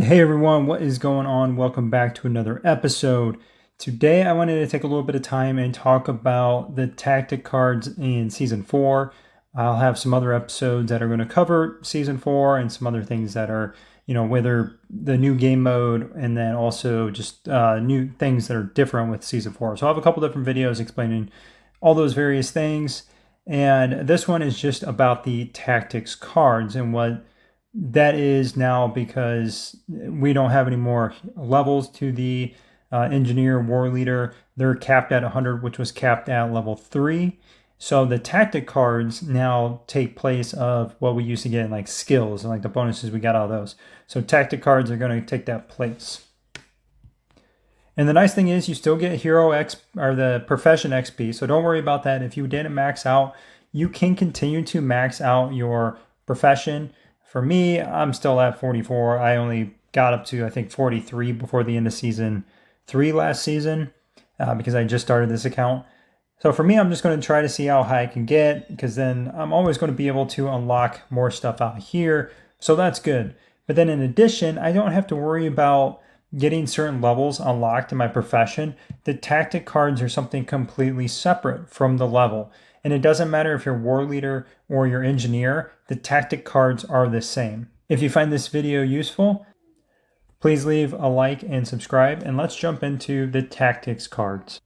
Hey everyone, what is going on? Welcome back to another episode. Today I wanted to take a little bit of time and talk about the tactic cards in Season 4. I'll have some other episodes that are going to cover Season 4 and some other things that are, whether the new game mode and then also just new things that are different with Season 4. So I'll have a couple different videos explaining all those various things. And this one is just about the tactics cards and what that is now because we don't have any more levels to the engineer war leader. They're capped at 100, which was capped at level 3. So the tactic cards now take place of what we used to get in like skills and like the bonuses we got out of those. So tactic cards are going to take that place. And the nice thing is you still get hero X or the profession XP. So don't worry about that. If you didn't max out, you can continue to max out your profession. For me, I'm still at 44. I only got up to, I think, 43 before the end of season 3 last season because I just started this account. So for me, I'm just going to try to see how high I can get because then I'm always going to be able to unlock more stuff out here. So that's good. But then in addition, I don't have to worry about getting certain levels unlocked in my profession. The tactic cards are something completely separate from the level. And it doesn't matter if you're war leader or your engineer, the tactic cards are the same. If you find this video useful, please leave a like and subscribe, and let's jump into the tactics cards.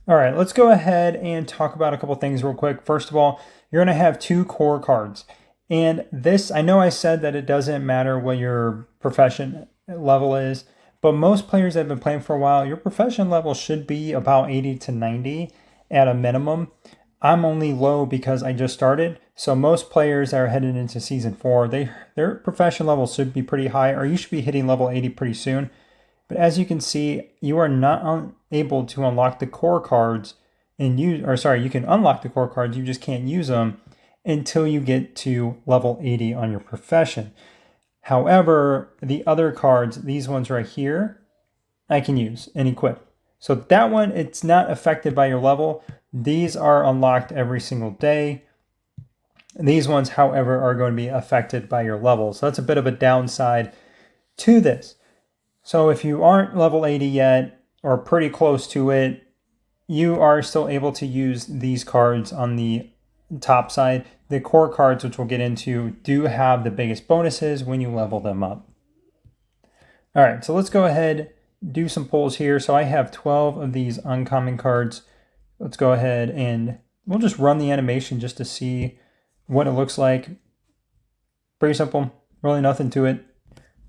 All right, let's go ahead and talk about a couple things real quick. First of all, you're going to have 2 core cards. And this, I know I said that it doesn't matter what your profession level is, but most players that have been playing for a while, your profession level should be about 80 to 90 at a minimum. I'm only low because I just started. So most players that are headed into season 4, their profession level should be pretty high, or you should be hitting level 80 pretty soon. But as you can see, you are not able to unlock the core cards and use, or sorry, you can unlock the core cards, you just can't use them until you get to level 80 on your profession. However, the other cards, these ones right here, I can use and equip. So that one, it's not affected by your level. These are unlocked every single day. These ones, however, are going to be affected by your level. So that's a bit of a downside to this. So if you aren't level 80 yet or pretty close to it, you are still able to use these cards on the top side. The core cards, which we'll get into, do have the biggest bonuses when you level them up. All right, so let's go ahead, do some pulls here. So I have 12 of these uncommon cards. Let's go ahead and we'll just run the animation just to see what it looks like. Pretty simple, really nothing to it.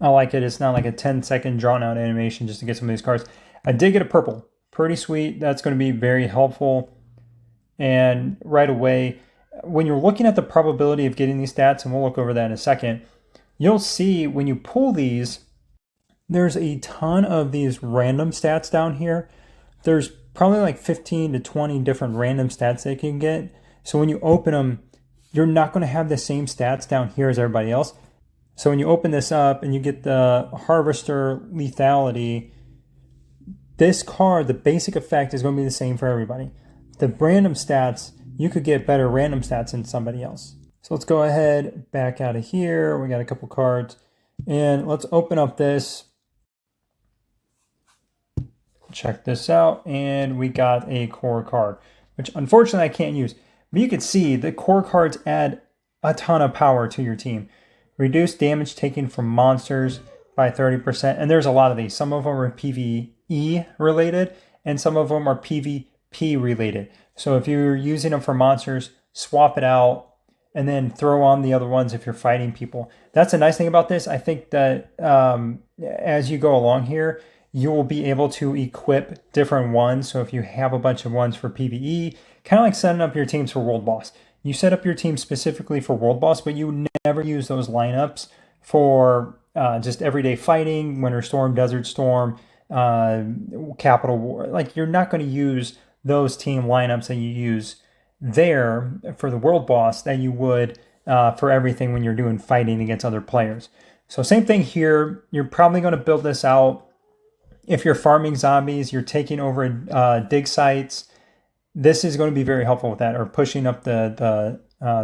I like it. It's not like a 10-second drawn out animation just to get some of these cards. I did get a purple. Pretty sweet. That's going to be very helpful. And right away, when you're looking at the probability of getting these stats, and we'll look over that in a second, you'll see when you pull these, there's a ton of these random stats down here. There's probably like 15 to 20 different random stats they can get. So when you open them, you're not going to have the same stats down here as everybody else. So when you open this up and you get the Harvester Lethality, this card, the basic effect is going to be the same for everybody. The random stats, you could get better random stats than somebody else. So let's go ahead, back out of here. We got a couple cards. And let's open up this. Check this out. And we got a core card, which unfortunately I can't use. But you can see the core cards add a ton of power to your team. Reduce damage taken from monsters by 30%. And there's a lot of these. Some of them are PvE related, and some of them are PvP related. So if you're using them for monsters, swap it out, and then throw on the other ones if you're fighting people. That's a nice thing about this. I think that as you go along here, you will be able to equip different ones. So if you have a bunch of ones for PvE, kind of like setting up your teams for World Boss. You set up your team specifically for World Boss, but you never use those lineups for just everyday fighting, Winter Storm, Desert Storm, Capital War. Like, you're not going to use those team lineups that you use there for the World Boss that you would for everything when you're doing fighting against other players. So same thing here. You're probably going to build this out. If you're farming zombies, you're taking over dig sites, this is going to be very helpful with that, or pushing up the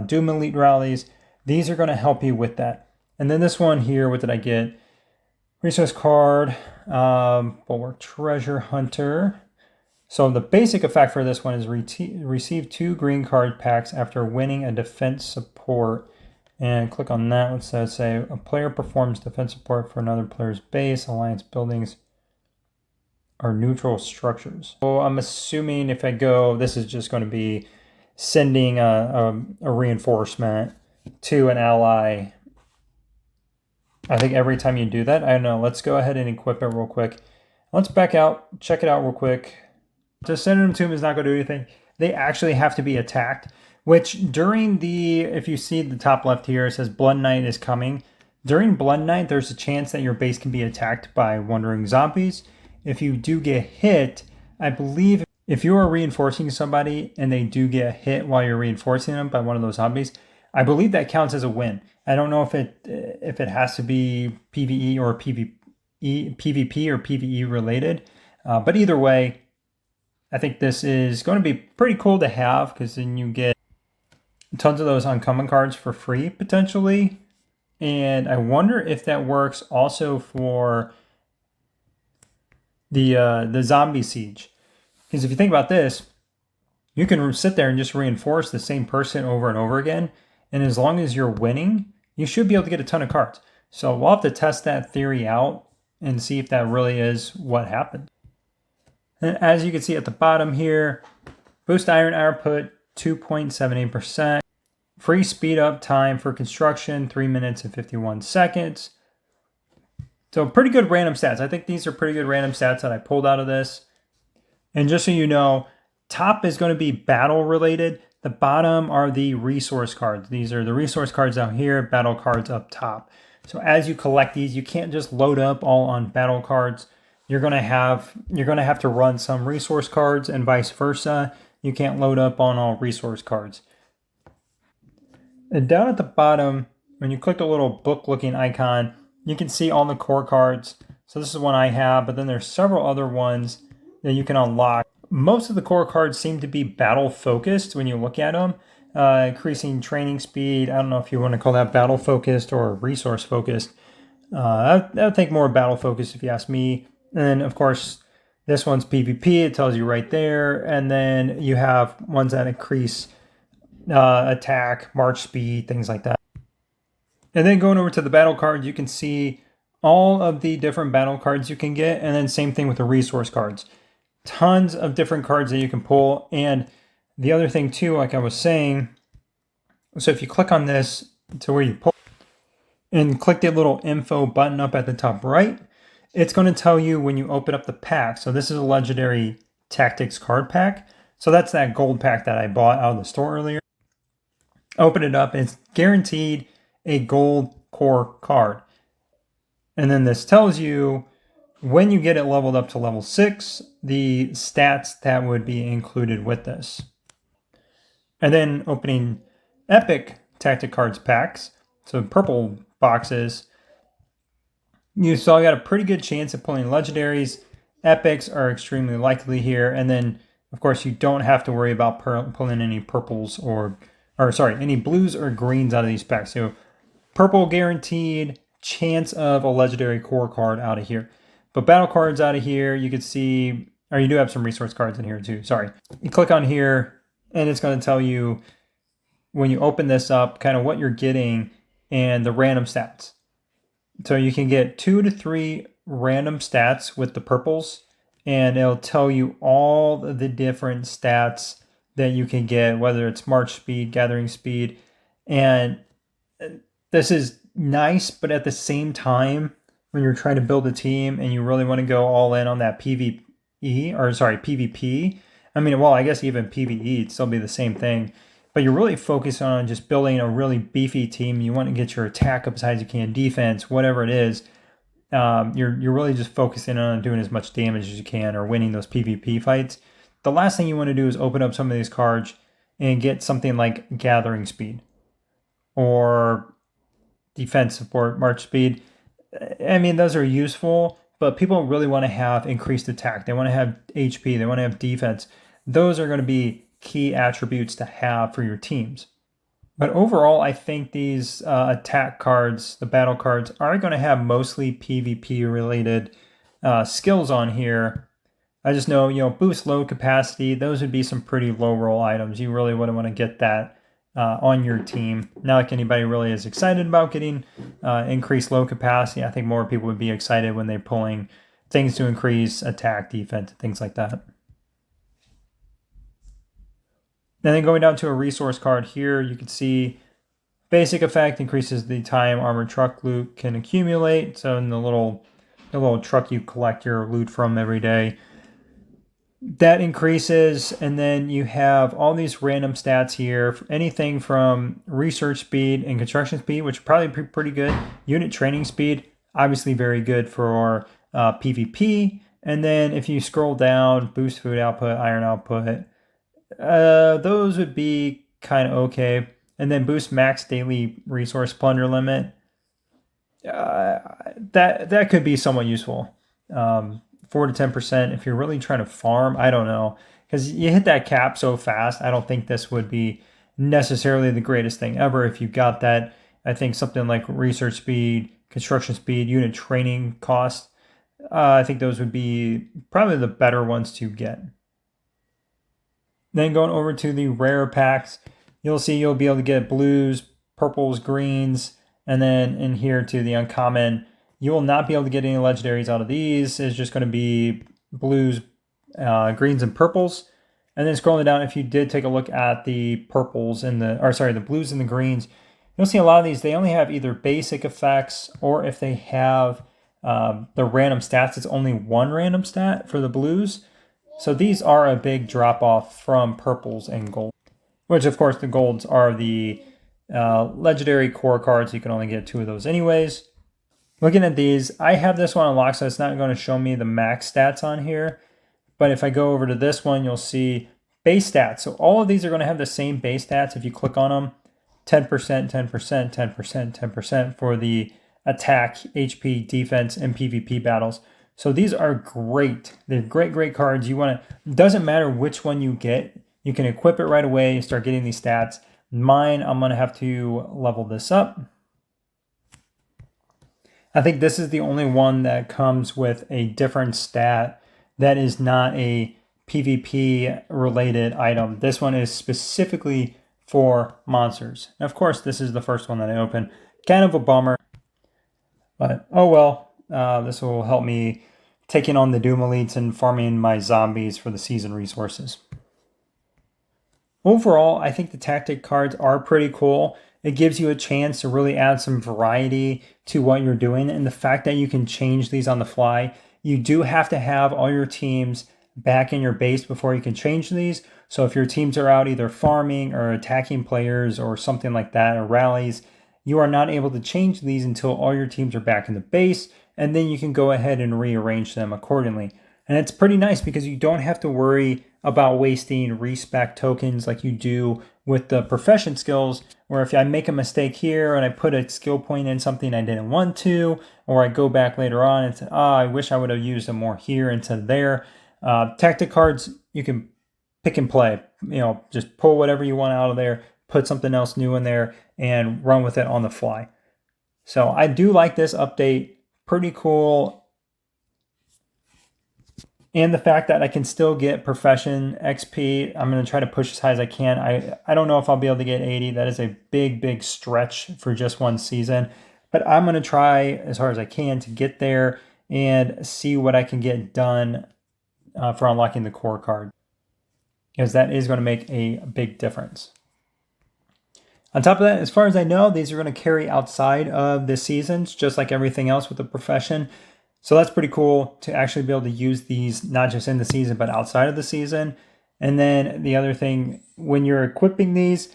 Doom Elite rallies. These are going to help you with that. And then this one here, what did I get? Resource card, Bulwark Treasure Hunter. So the basic effect for this one is receive 2 green card packs after winning a defense support. And click on that one. So say a player performs defense support for another player's base, alliance buildings, or neutral structures. So I'm assuming if I go, this is just going to be sending a reinforcement to an ally. I think every time you do that, I don't know. Let's go ahead and equip it real quick. Let's back out, check it out real quick. Just sending them to them is not going to do anything. They actually have to be attacked, which during the, if you see the top left here, it says Blood Knight is coming. During Blood Knight, there's a chance that your base can be attacked by wandering zombies. If you do get hit, I believe if you are reinforcing somebody and they do get hit while you're reinforcing them by one of those zombies, I believe that counts as a win. I don't know if it has to be PvE or PvP or PvE related, but either way, I think this is going to be pretty cool to have because then you get tons of those uncommon cards for free potentially. And I wonder if that works also for the zombie siege. Because if you think about this, you can sit there and just reinforce the same person over and over again. And as long as you're winning, you should be able to get a ton of cards. So we'll have to test that theory out and see if that really is what happened. And as you can see at the bottom here, boost iron output 2.78%. Free speed up time for construction, 3 minutes and 51 seconds. So pretty good random stats. I think these are pretty good random stats that I pulled out of this. And just so you know, top is going to be battle related. The bottom are the resource cards. These are the resource cards out here, battle cards up top. So as you collect these, you can't just load up all on battle cards. You're going to have to run some resource cards and vice versa. You can't load up on all resource cards. And down at the bottom, when you click the little book looking icon, you can see all the core cards. So this is one I have, but then there's several other ones that you can unlock. Most of the core cards seem to be battle focused when you look at them. Increasing training speed. I don't know if you want to call that battle focused or resource focused. I would think more battle focused if you ask me. And then of course, this one's PvP. It tells you right there. And then you have ones that increase attack, march speed, things like that. And then going over to the battle cards, you can see all of the different battle cards you can get. And then same thing with the resource cards. Tons of different cards that you can pull. And the other thing too, like I was saying, so if you click on this to where you pull and click the little info button up at the top right, it's going to tell you when you open up the pack. So this is a legendary tactics card pack. So that's that gold pack that I bought out of the store earlier. Open it up and it's guaranteed a gold core card. And then this tells you when you get it leveled up to level 6, the stats that would be included with this. And then opening epic tactic cards packs, so purple boxes, you saw you got a pretty good chance of pulling legendaries. Epics are extremely likely here. And then, of course, you don't have to worry about pulling any purples any blues or greens out of these packs. So purple guaranteed, chance of a legendary core card out of here. But battle cards out of here, you can see, or you do have some resource cards in here too, sorry. You click on here and it's going to tell you when you open this up kind of what you're getting and the random stats. So you can get 2 to 3 random stats with the purples and it'll tell you all the different stats that you can get, whether it's march speed, gathering speed. And this is nice, but at the same time, when you're trying to build a team and you really want to go all in on that PvP. I mean, well, I guess even PvE, it'd still be the same thing. But you're really focused on just building a really beefy team. You want to get your attack up as high as you can, defense, whatever it is. You're really just focusing on doing as much damage as you can or winning those PvP fights. The last thing you want to do is open up some of these cards and get something like gathering speed or defense support, march speed. I mean, those are useful, but people really want to have increased attack. They want to have HP. They want to have defense. Those are going to be key attributes to have for your teams. But overall, I think these attack cards, the battle cards, are going to have mostly PvP related skills on here. I just know, boost load capacity, those would be some pretty low roll items. You really wouldn't want to get that on your team. Not like anybody really is excited about getting increased load capacity. I think more people would be excited when they're pulling things to increase attack, defense, things like that. And then going down to a resource card here, you can see basic effect increases the time armored truck loot can accumulate. So in the little truck you collect your loot from every day, that increases. And then you have all these random stats here, anything from research speed and construction speed, which are probably pretty good. Unit training speed, obviously very good for PvP. And then if you scroll down, boost food output, iron output, those would be kind of okay. And then boost max daily resource plunder limit. That could be somewhat useful. 4 to 10% if you're really trying to farm. I don't know, because you hit that cap so fast. I don't think this would be necessarily the greatest thing ever if you got that. I think something like research speed, construction speed, unit training cost, I think those would be probably the better ones to get. Then going over to the rare packs, you'll see you'll be able to get blues, purples, greens, and then in here to the uncommon, you will not be able to get any legendaries out of these. It's just going to be blues, greens, and purples. And then scrolling down, if you did take a look at the purples and the blues and the greens, you'll see a lot of these, they only have either basic effects, or if they have the random stats, it's only one random stat for the blues. So these are a big drop off from purples and gold, which of course the golds are the legendary core cards. You can only get 2 of those anyways. Looking at these, I have this one unlocked, so it's not going to show me the max stats on here. But if I go over to this one, you'll see base stats. So all of these are going to have the same base stats if you click on them. 10%, 10%, 10%, 10% for the attack, HP, defense, and PvP battles. So these are great. They're great cards. Doesn't matter which one you get. You can equip it right away and start getting these stats. Mine, I'm going to have to level this up. I think this is the only one that comes with a different stat that is not a PvP related item. This one is specifically for monsters. And of course, this is the first one that I opened. Kind of a bummer, but oh well. This will help me taking on the Doom Elites and farming my zombies for the season resources. Overall, I think the tactic cards are pretty cool. It gives you a chance to really add some variety to what you're doing. And the fact that you can change these on the fly, you do have to have all your teams back in your base before you can change these. So if your teams are out either farming or attacking players or something like that, or rallies, you are not able to change these until all your teams are back in the base. And then you can go ahead and rearrange them accordingly. And it's pretty nice because you don't have to worry about wasting respec tokens like you do with the profession skills, where if I make a mistake here and I put a skill point in something I didn't want to, or I go back later on and say, I wish I would have used them more here instead of there. Tactic cards, you can pick and play. Just pull whatever you want out of there, put something else new in there, and run with it on the fly. So I do like this update. Pretty cool. And the fact that I can still get profession XP, I'm going to try to push as high as I can. I don't know if I'll be able to get 80. That is a big stretch for just one season. But I'm going to try as hard as I can to get there and see what I can get done for unlocking the core card, because that is going to make a big difference. On top of that, as far as I know, these are going to carry outside of the seasons, just like everything else with the profession. So that's pretty cool to actually be able to use these not just in the season, but outside of the season. And then the other thing, when you're equipping these,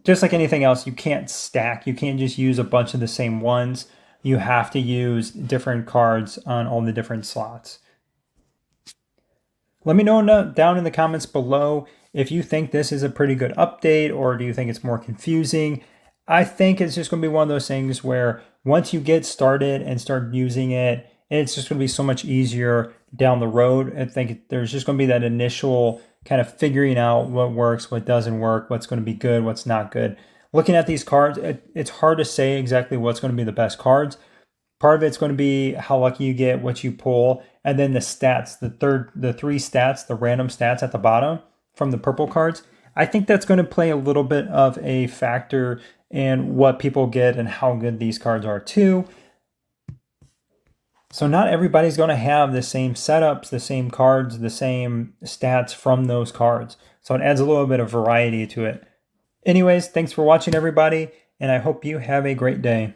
just like anything else, you can't stack. You can't just use a bunch of the same ones. You have to use different cards on all the different slots. Let me know down in the comments below if you think this is a pretty good update, or do you think it's more confusing. I think it's just going to be one of those things where once you get started and start using it, it's just going to be so much easier down the road. I think there's just going to be that initial kind of figuring out what works, what doesn't work, what's going to be good, what's not good. looking at these cards, it's hard to say exactly what's going to be the best cards. Part of it's going to be how lucky you get, what you pull, and then the stats, the three stats, the random stats at the bottom from the purple cards. I think that's going to play a little bit of a factor in what people get and how good these cards are too. So not everybody's going to have the same setups, the same cards, the same stats from those cards. So it adds a little bit of variety to it. Anyways, thanks for watching, everybody, and I hope you have a great day.